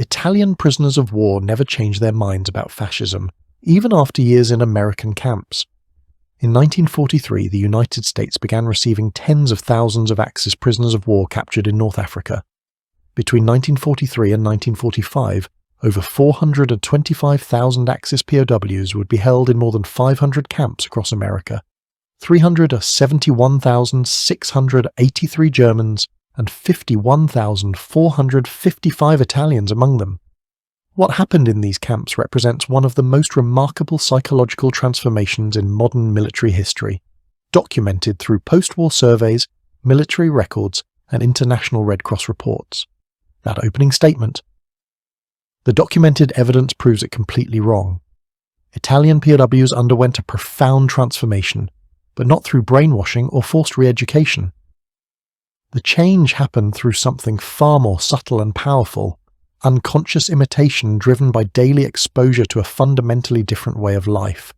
Italian prisoners of war never changed their minds about fascism, even after years in American camps. In 1943, the United States began receiving tens of thousands of Axis prisoners of war captured in North Africa. Between 1943 and 1945, over 425,000 Axis POWs would be held in more than 500 camps across America. 371,683 Germans and 51,455 Italians among them. What happened in these camps represents one of the most remarkable psychological transformations in modern military history, documented through post-war surveys, military records, and International Red Cross reports. That opening statement. The documented evidence proves it completely wrong. Italian POWs underwent a profound transformation, but not through brainwashing or forced re-education. The change happened through something far more subtle and powerful, unconscious imitation driven by daily exposure to a fundamentally different way of life.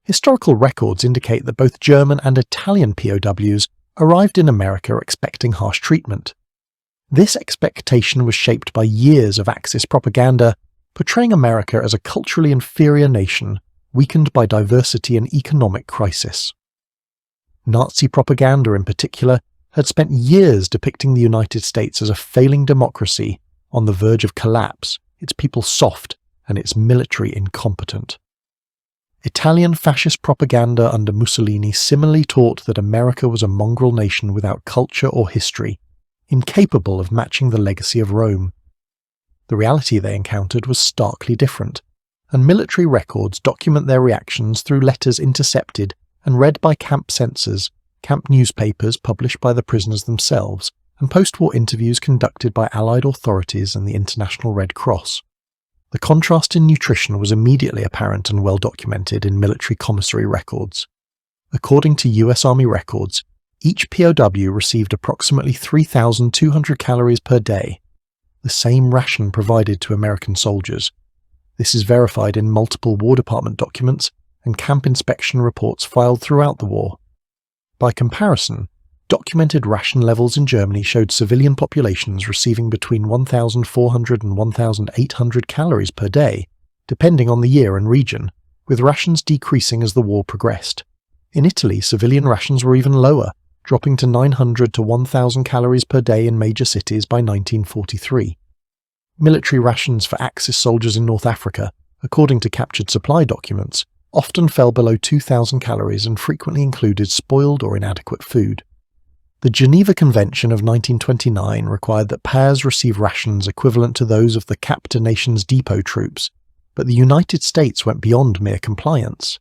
Historical records indicate that both German and Italian POWs arrived in America expecting harsh treatment. This expectation was shaped by years of Axis propaganda, portraying America as a culturally inferior nation, weakened by diversity and economic crisis. Nazi propaganda in particular had spent years depicting the United States as a failing democracy on the verge of collapse, its people soft and its military incompetent. Italian fascist propaganda under Mussolini similarly taught that America was a mongrel nation without culture or history, incapable of matching the legacy of Rome. The reality they encountered was starkly different, and military records document their reactions through letters intercepted and read by camp censors, camp newspapers published by the prisoners themselves, and post-war interviews conducted by Allied authorities and the International Red Cross. The contrast in nutrition was immediately apparent and well documented in military commissary records. According to US Army records, each POW received approximately 3,200 calories per day, the same ration provided to American soldiers. This is verified in multiple War Department documents and camp inspection reports filed throughout the war. By comparison, documented ration levels in Germany showed civilian populations receiving between 1,400 and 1,800 calories per day, depending on the year and region, with rations decreasing as the war progressed. In Italy, civilian rations were even lower, dropping to 900 to 1,000 calories per day in major cities by 1943. Military rations for Axis soldiers in North Africa, according to captured supply documents, often fell below 2,000 calories and frequently included spoiled or inadequate food. The Geneva Convention of 1929 required that POWs receive rations equivalent to those of the captor nation's depot troops, but the United States went beyond mere compliance.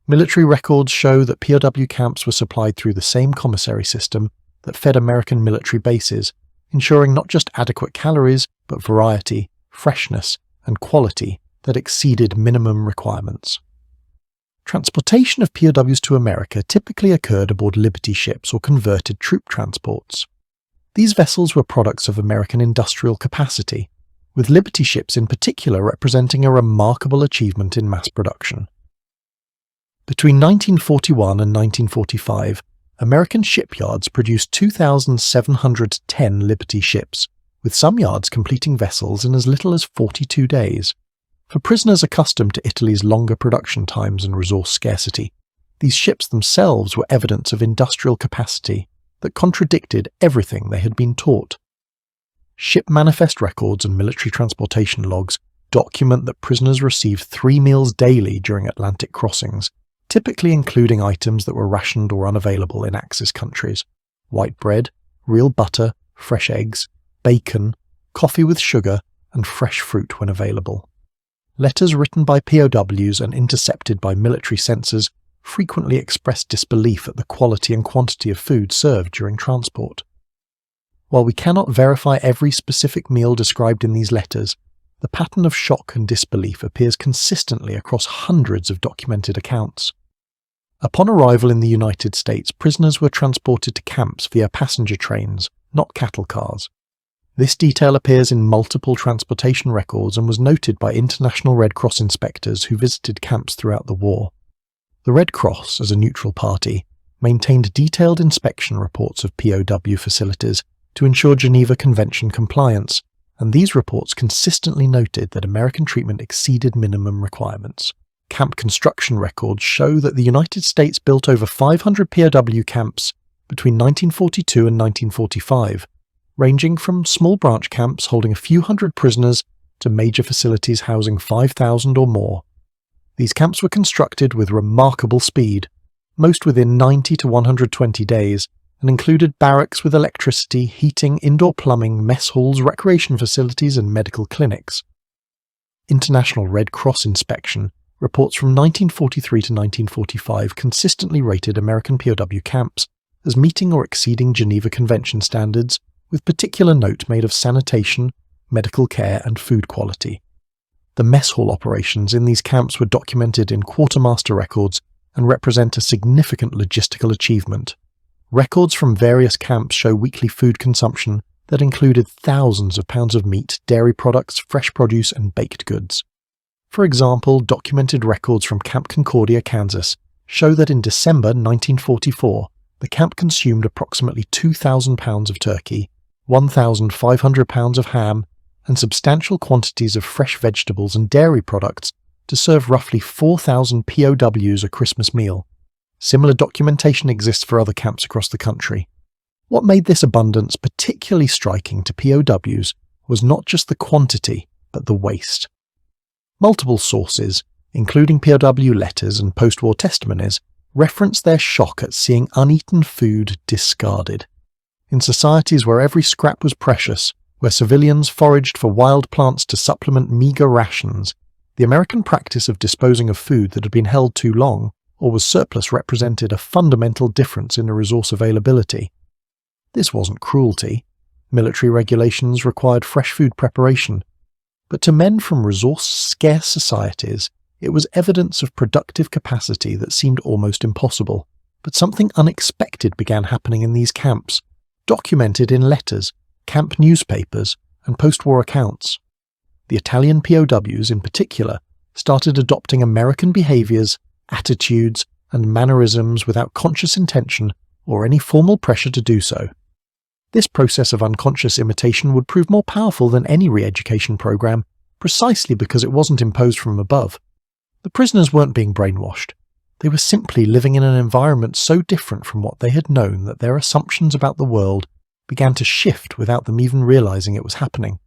Military records show that POW camps were supplied through the same commissary system that fed American military bases, ensuring not just adequate calories, but variety, freshness, and quality that exceeded minimum requirements. Transportation of POWs to America typically occurred aboard Liberty ships or converted troop transports. These vessels were products of American industrial capacity, with Liberty ships in particular representing a remarkable achievement in mass production. Between 1941 and 1945, American shipyards produced 2,710 Liberty ships, with some yards completing vessels in as little as 42 days. For prisoners accustomed to Italy's longer production times and resource scarcity, these ships themselves were evidence of industrial capacity that contradicted everything they had been taught. Ship manifest records and military transportation logs document that prisoners received 3 meals daily during Atlantic crossings, typically including items that were rationed or unavailable in Axis countries: white bread, real butter, fresh eggs, bacon, coffee with sugar, and fresh fruit when available. Letters written by POWs and intercepted by military censors frequently expressed disbelief at the quality and quantity of food served during transport. While we cannot verify every specific meal described in these letters, the pattern of shock and disbelief appears consistently across hundreds of documented accounts. Upon arrival in the United States, prisoners were transported to camps via passenger trains, not cattle cars. This detail appears in multiple transportation records and was noted by International Red Cross inspectors who visited camps throughout the war. The Red Cross, as a neutral party, maintained detailed inspection reports of POW facilities to ensure Geneva Convention compliance, and these reports consistently noted that American treatment exceeded minimum requirements. Camp construction records show that the United States built over 500 POW camps between 1942 and 1945, ranging from small branch camps holding a few hundred prisoners to major facilities housing 5,000 or more. These camps were constructed with remarkable speed, most within 90 to 120 days, and included barracks with electricity, heating, indoor plumbing, mess halls, recreation facilities, and medical clinics. International Red Cross inspection reports from 1943 to 1945 consistently rated American POW camps as meeting or exceeding Geneva Convention standards, with particular note made of sanitation, medical care, and food quality. The mess hall operations in these camps were documented in quartermaster records and represent a significant logistical achievement. Records from various camps show weekly food consumption that included thousands of pounds of meat, dairy products, fresh produce, and baked goods. For example, documented records from Camp Concordia, Kansas, show that in December 1944, the camp consumed approximately 2,000 pounds of turkey, 1,500 pounds of ham, and substantial quantities of fresh vegetables and dairy products to serve roughly 4,000 POWs a Christmas meal. Similar documentation exists for other camps across the country. What made this abundance particularly striking to POWs was not just the quantity, but the waste. Multiple sources, including POW letters and post-war testimonies, reference their shock at seeing uneaten food discarded. In societies where every scrap was precious, where civilians foraged for wild plants to supplement meagre rations, the American practice of disposing of food that had been held too long or was surplus represented a fundamental difference in the resource availability. This wasn't cruelty. Military regulations required fresh food preparation. But to men from resource-scarce societies, it was evidence of productive capacity that seemed almost impossible. But something unexpected began happening in these camps, documented in letters, camp newspapers, and post-war accounts. The Italian POWs, in particular, started adopting American behaviors, attitudes, and mannerisms without conscious intention or any formal pressure to do so. This process of unconscious imitation would prove more powerful than any re-education program, precisely because it wasn't imposed from above. The prisoners weren't being brainwashed. They were simply living in an environment so different from what they had known that their assumptions about the world began to shift without them even realizing it was happening.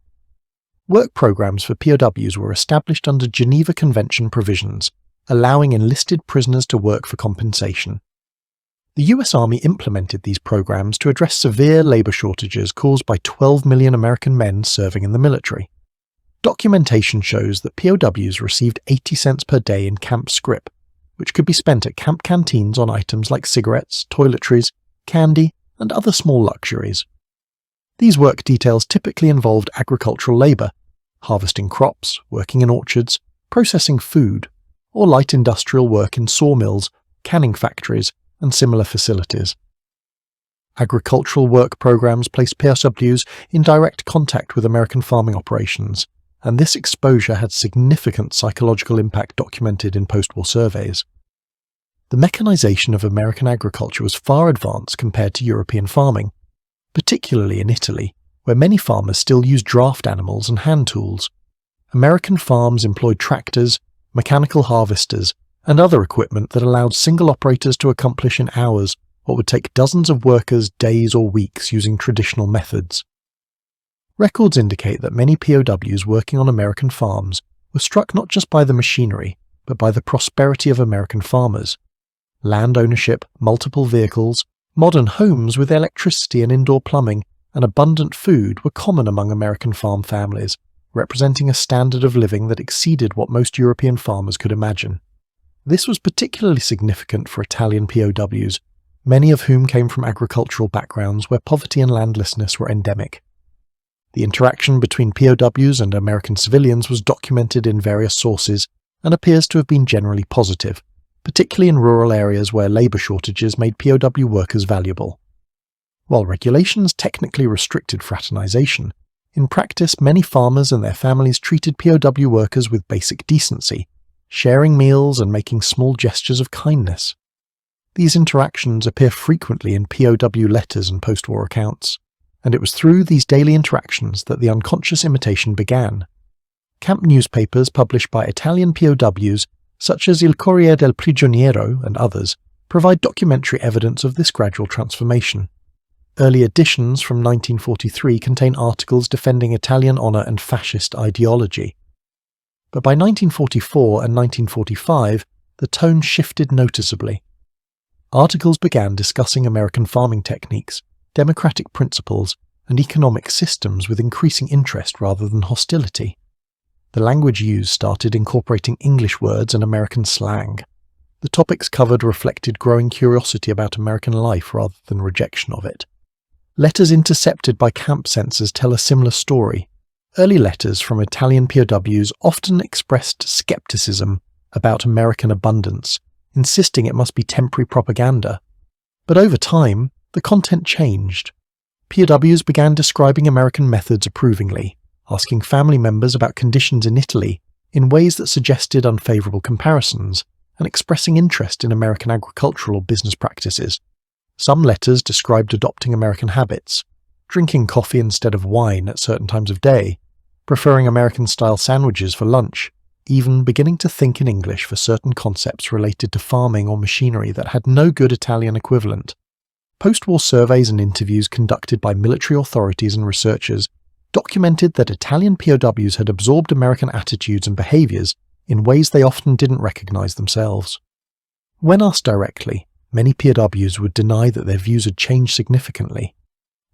Work programs for POWs were established under Geneva Convention provisions, allowing enlisted prisoners to work for compensation. The US Army implemented these programs to address severe labor shortages caused by 12 million American men serving in the military. Documentation shows that POWs received 80 cents per day in camp scrip, which could be spent at camp canteens on items like cigarettes, toiletries, candy, and other small luxuries. These work details typically involved agricultural labor, harvesting crops, working in orchards, processing food, or light industrial work in sawmills, canning factories, and similar facilities. Agricultural work programs placed POWs in direct contact with American farming operations, and this exposure had significant psychological impact documented in post-war surveys. The mechanization of American agriculture was far advanced compared to European farming, particularly in Italy, where many farmers still use draft animals and hand tools. American farms employed tractors, mechanical harvesters, and other equipment that allowed single operators to accomplish in hours what would take dozens of workers days or weeks using traditional methods. Records indicate that many POWs working on American farms were struck not just by the machinery, but by the prosperity of American farmers. Land ownership, multiple vehicles, modern homes with electricity and indoor plumbing, and abundant food were common among American farm families, representing a standard of living that exceeded what most European farmers could imagine. This was particularly significant for Italian POWs, many of whom came from agricultural backgrounds where poverty and landlessness were endemic. The interaction between POWs and American civilians was documented in various sources and appears to have been generally positive, particularly in rural areas where labor shortages made POW workers valuable. While regulations technically restricted fraternization, in practice many farmers and their families treated POW workers with basic decency, sharing meals and making small gestures of kindness. These interactions appear frequently in POW letters and post-war accounts, and it was through these daily interactions that the unconscious imitation began. Camp newspapers published by Italian POWs, such as Il Corriere del Prigioniero and others, provide documentary evidence of this gradual transformation. Early editions from 1943 contain articles defending Italian honour and fascist ideology. But by 1944 and 1945, the tone shifted noticeably. Articles began discussing American farming techniques, democratic principles, and economic systems with increasing interest rather than hostility. The language used started incorporating English words and American slang. The topics covered reflected growing curiosity about American life rather than rejection of it. Letters intercepted by camp censors tell a similar story. Early letters from Italian POWs often expressed skepticism about American abundance, insisting it must be temporary propaganda. But over time, the content changed. POWs began describing American methods approvingly, asking family members about conditions in Italy in ways that suggested unfavourable comparisons, and expressing interest in American agricultural or business practices. Some letters described adopting American habits, drinking coffee instead of wine at certain times of day, preferring American-style sandwiches for lunch, even beginning to think in English for certain concepts related to farming or machinery that had no good Italian equivalent. Post-war surveys and interviews conducted by military authorities and researchers documented that Italian POWs had absorbed American attitudes and behaviours in ways they often didn't recognise themselves. When asked directly, many POWs would deny that their views had changed significantly.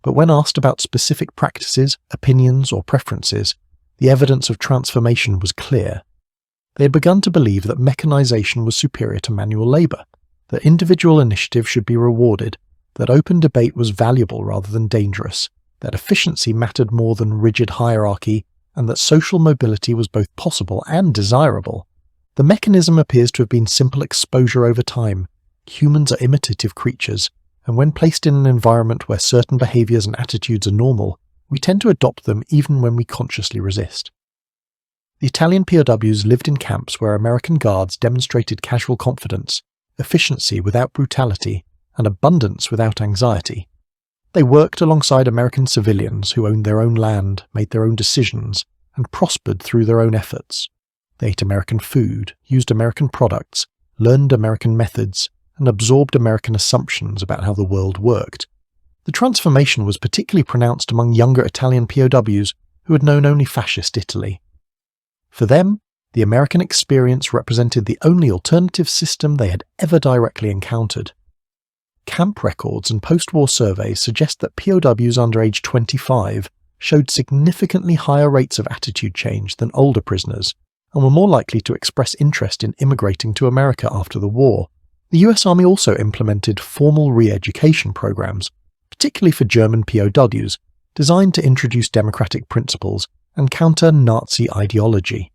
But when asked about specific practices, opinions, or preferences, the evidence of transformation was clear. They had begun to believe that mechanisation was superior to manual labour, that individual initiative should be rewarded, that open debate was valuable rather than dangerous, that efficiency mattered more than rigid hierarchy, and that social mobility was both possible and desirable. The mechanism appears to have been simple exposure over time. Humans are imitative creatures, and when placed in an environment where certain behaviours and attitudes are normal, we tend to adopt them even when we consciously resist. The Italian POWs lived in camps where American guards demonstrated casual confidence, efficiency without brutality, and abundance without anxiety. They worked alongside American civilians who owned their own land, made their own decisions, and prospered through their own efforts. They ate American food, used American products, learned American methods, and absorbed American assumptions about how the world worked. The transformation was particularly pronounced among younger Italian POWs who had known only fascist Italy. For them, the American experience represented the only alternative system they had ever directly encountered. Camp records and post-war surveys suggest that POWs under age 25 showed significantly higher rates of attitude change than older prisoners, and were more likely to express interest in immigrating to America after the war. The US Army also implemented formal re-education programs, particularly for German POWs, designed to introduce democratic principles and counter Nazi ideology.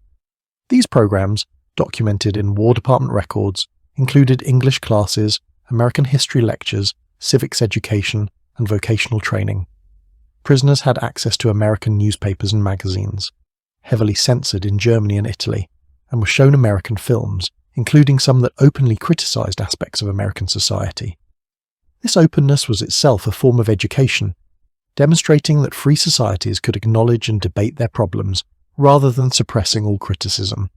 These programs, documented in War Department records, included English classes, American history lectures, civics education, and vocational training. Prisoners had access to American newspapers and magazines, heavily censored in Germany and Italy, and were shown American films, including some that openly criticised aspects of American society. This openness was itself a form of education, demonstrating that free societies could acknowledge and debate their problems rather than suppressing all criticism.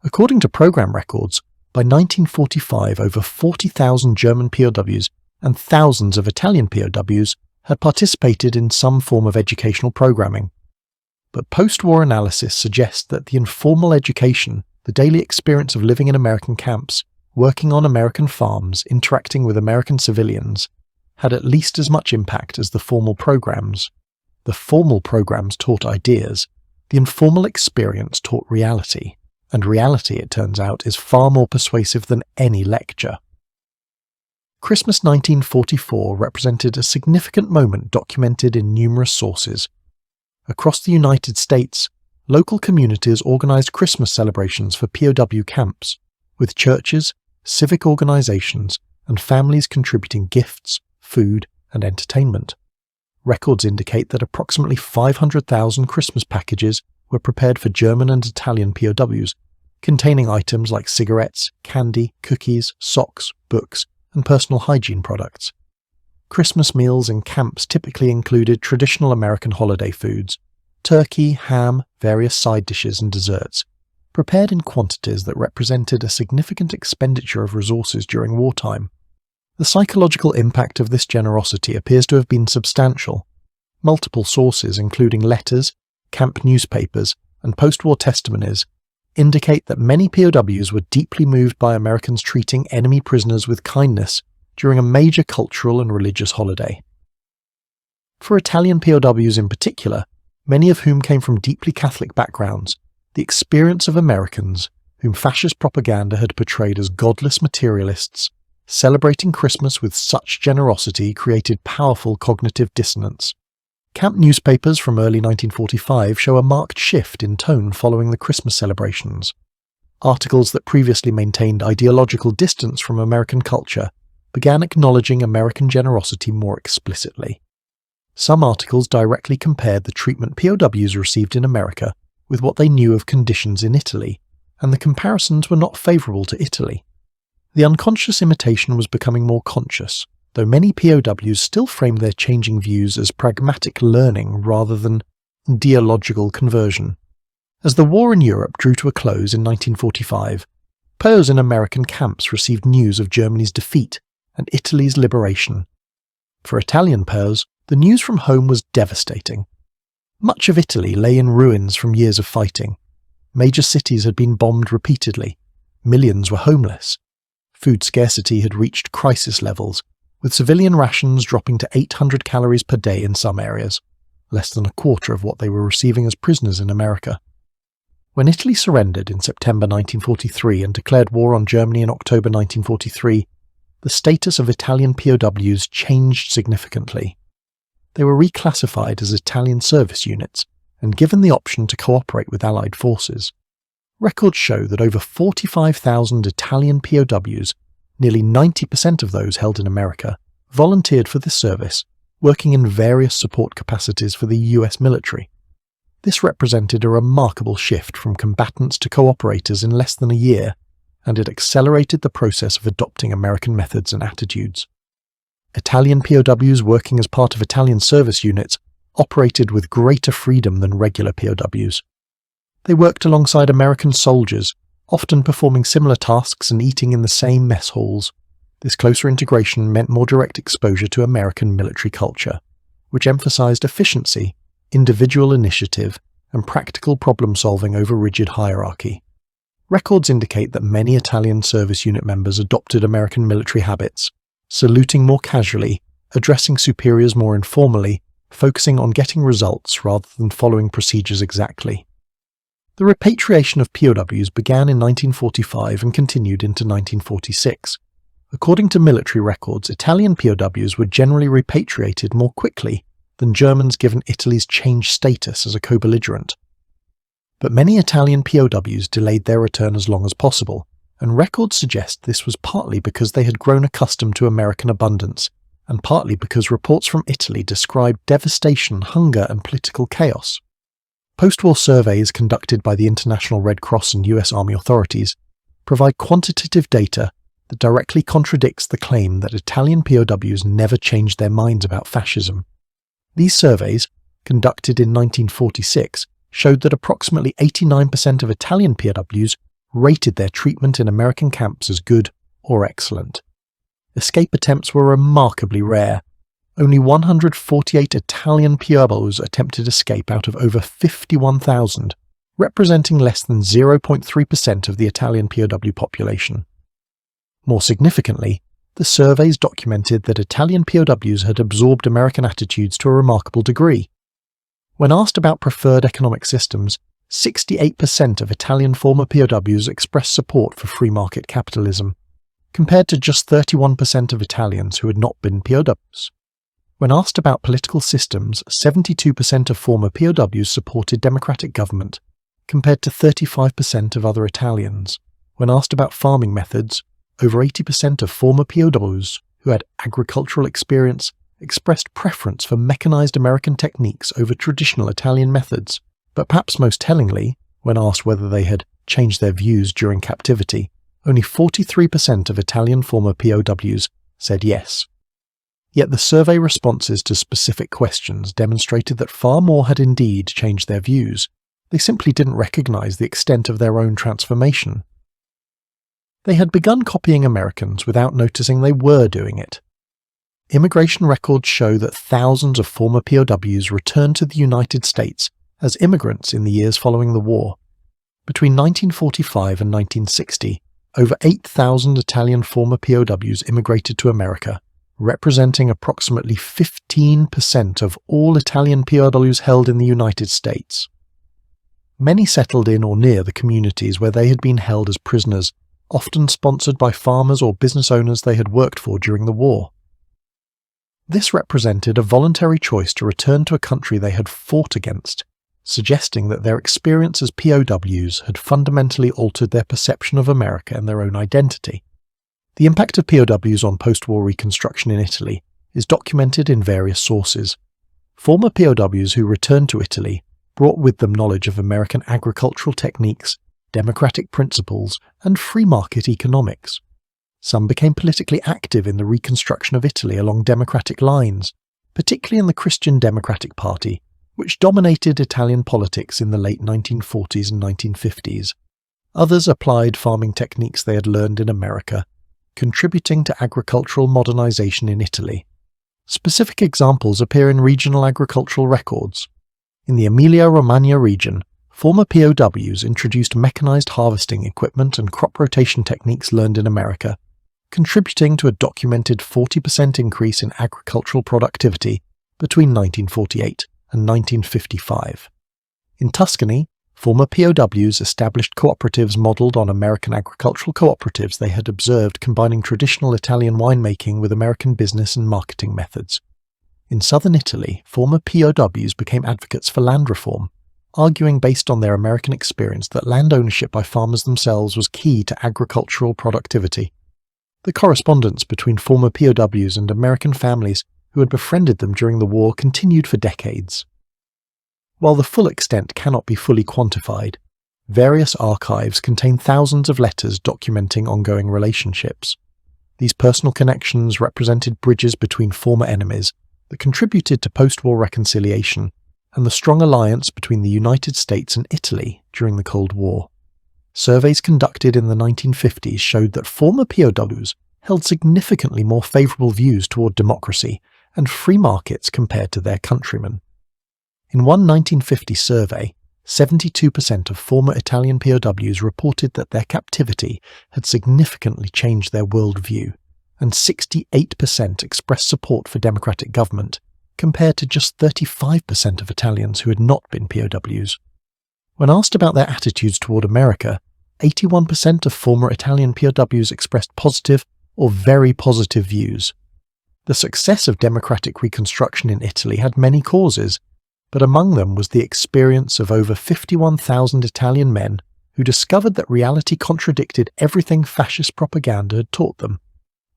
According to program records, by 1945 over 40,000 German POWs and thousands of Italian POWs had participated in some form of educational programming. But post-war analysis suggests that the informal education, the daily experience of living in American camps, working on American farms, interacting with American civilians, had at least as much impact as the formal programs. The formal programs taught ideas, the informal experience taught reality, and reality, it turns out, is far more persuasive than any lecture. Christmas 1944 represented a significant moment documented in numerous sources. Across the United States, local communities organised Christmas celebrations for POW camps, with churches, civic organisations, and families contributing gifts, food, and entertainment. Records indicate that approximately 500,000 Christmas packages were prepared for German and Italian POWs, containing items like cigarettes, candy, cookies, socks, books, and personal hygiene products. Christmas meals in camps typically included traditional American holiday foods: turkey, ham, various side dishes and desserts, prepared in quantities that represented a significant expenditure of resources during wartime. The psychological impact of this generosity appears to have been substantial. Multiple sources, including letters, camp newspapers, and post-war testimonies, indicate that many POWs were deeply moved by Americans treating enemy prisoners with kindness during a major cultural and religious holiday. For Italian POWs in particular, many of whom came from deeply Catholic backgrounds, the experience of Americans, whom fascist propaganda had portrayed as godless materialists, celebrating Christmas with such generosity created powerful cognitive dissonance. Camp newspapers from early 1945 show a marked shift in tone following the Christmas celebrations. Articles that previously maintained ideological distance from American culture began acknowledging American generosity more explicitly. Some articles directly compared the treatment POWs received in America with what they knew of conditions in Italy, and the comparisons were not favourable to Italy. The unconscious imitation was becoming more conscious, though many POWs still framed their changing views as pragmatic learning rather than ideological conversion. As the war in Europe drew to a close in 1945, POWs in American camps received news of Germany's defeat and Italy's liberation. For Italian POWs, the news from home was devastating. Much of Italy lay in ruins from years of fighting. Major cities had been bombed repeatedly. Millions were homeless. Food scarcity had reached crisis levels, with civilian rations dropping to 800 calories per day in some areas, less than a quarter of what they were receiving as prisoners in America. When Italy surrendered in September 1943 and declared war on Germany in October 1943, the status of Italian POWs changed significantly. They were reclassified as Italian service units and given the option to cooperate with Allied forces. Records show that over 45,000 Italian POWs, nearly 90% of those held in America, volunteered for this service, working in various support capacities for the US military. This represented a remarkable shift from combatants to cooperators in less than a year, and it accelerated the process of adopting American methods and attitudes. Italian POWs working as part of Italian service units operated with greater freedom than regular POWs. They worked alongside American soldiers, often performing similar tasks and eating in the same mess halls. This closer integration meant more direct exposure to American military culture, which emphasized efficiency, individual initiative, and practical problem-solving over rigid hierarchy. Records indicate that many Italian service unit members adopted American military habits, saluting more casually, addressing superiors more informally, focusing on getting results rather than following procedures exactly. The repatriation of POWs began in 1945 and continued into 1946. According to military records, Italian POWs were generally repatriated more quickly than Germans given Italy's changed status as a co-belligerent. But many Italian POWs delayed their return as long as possible, and records suggest this was partly because they had grown accustomed to American abundance, and partly because reports from Italy described devastation, hunger, and political chaos. Post-war surveys conducted by the International Red Cross and US Army authorities provide quantitative data that directly contradicts the claim that Italian POWs never changed their minds about fascism. These surveys, conducted in 1946, showed that approximately 89% of Italian POWs rated their treatment in American camps as good or excellent. Escape attempts were remarkably rare. Only 148 Italian POWs attempted escape out of over 51,000, representing less than 0.3% of the Italian POW population. More significantly, the surveys documented that Italian POWs had absorbed American attitudes to a remarkable degree. When asked about preferred economic systems, 68% of Italian former POWs expressed support for free market capitalism, compared to just 31% of Italians who had not been POWs. When asked about political systems, 72% of former POWs supported democratic government, compared to 35% of other Italians. When asked about farming methods, over 80% of former POWs who had agricultural experience expressed preference for mechanized American techniques over traditional Italian methods. But perhaps most tellingly, when asked whether they had changed their views during captivity, only 43% of Italian former POWs said yes. Yet the survey responses to specific questions demonstrated that far more had indeed changed their views. They simply didn't recognize the extent of their own transformation. They had begun copying Americans without noticing they were doing it. Immigration records show that thousands of former POWs returned to the United States as immigrants in the years following the war. Between 1945 and 1960, over 8,000 Italian former POWs immigrated to America, representing approximately 15% of all Italian POWs held in the United States. Many settled in or near the communities where they had been held as prisoners, often sponsored by farmers or business owners they had worked for during the war. This represented a voluntary choice to return to a country they had fought against, suggesting that their experience as POWs had fundamentally altered their perception of America and their own identity. The impact of POWs on post-war reconstruction in Italy is documented in various sources. Former POWs who returned to Italy brought with them knowledge of American agricultural techniques, democratic principles, and free market economics. Some became politically active in the reconstruction of Italy along democratic lines, particularly in the Christian Democratic Party, which dominated Italian politics in the late 1940s and 1950s. Others applied farming techniques they had learned in America, contributing to agricultural modernization in Italy. Specific examples appear in regional agricultural records. In the Emilia-Romagna region, former POWs introduced mechanized harvesting equipment and crop rotation techniques learned in America, contributing to a documented 40% increase in agricultural productivity between 1948 and 1955. In Tuscany, former POWs established cooperatives modelled on American agricultural cooperatives they had observed combining traditional Italian winemaking with American business and marketing methods. In southern Italy, former POWs became advocates for land reform, arguing based on their American experience that land ownership by farmers themselves was key to agricultural productivity. The correspondence between former POWs and American families who had befriended them during the war continued for decades. While the full extent cannot be fully quantified, various archives contain thousands of letters documenting ongoing relationships. These personal connections represented bridges between former enemies that contributed to post-war reconciliation and the strong alliance between the United States and Italy during the Cold War. Surveys conducted in the 1950s showed that former POWs held significantly more favourable views toward democracy and free markets compared to their countrymen. In one 1950 survey, 72% of former Italian POWs reported that their captivity had significantly changed their worldview, and 68% expressed support for democratic government, compared to just 35% of Italians who had not been POWs. When asked about their attitudes toward America, 81% of former Italian POWs expressed positive or very positive views. The success of democratic reconstruction in Italy had many causes, but among them was the experience of over 51,000 Italian men who discovered that reality contradicted everything fascist propaganda had taught them.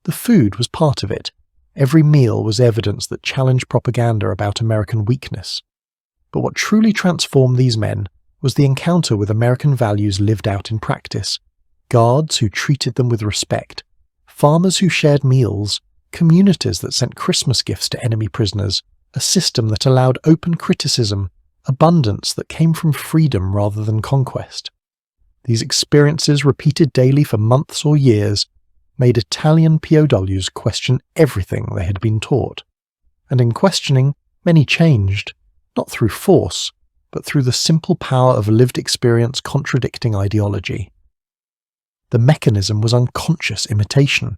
The food was part of it. Every meal was evidence that challenged propaganda about American weakness. But what truly transformed these men was the encounter with American values lived out in practice. Guards who treated them with respect, farmers who shared meals, communities that sent Christmas gifts to enemy prisoners, a system that allowed open criticism, abundance that came from freedom rather than conquest. These experiences, repeated daily for months or years, made Italian POWs question everything they had been taught. And in questioning, many changed, not through force, but through the simple power of lived experience contradicting ideology. The mechanism was unconscious imitation.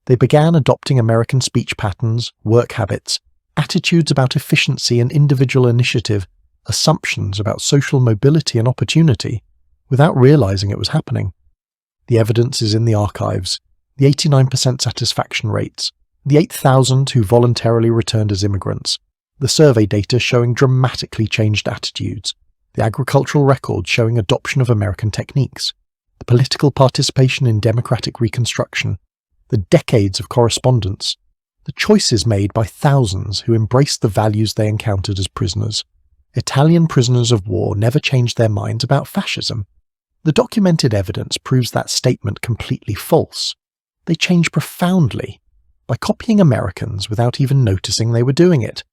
They began adopting American speech patterns, work habits, attitudes about efficiency and individual initiative, assumptions about social mobility and opportunity, without realizing it was happening. The evidence is in the archives, the 89% satisfaction rates, the 8,000 who voluntarily returned as immigrants, the survey data showing dramatically changed attitudes, the agricultural records showing adoption of American techniques, the political participation in democratic reconstruction, the decades of correspondence, the choices made by thousands who embraced the values they encountered as prisoners. Italian prisoners of war never changed their minds about fascism. The documented evidence proves that statement completely false. They changed profoundly. by copying Americans without even noticing they were doing it.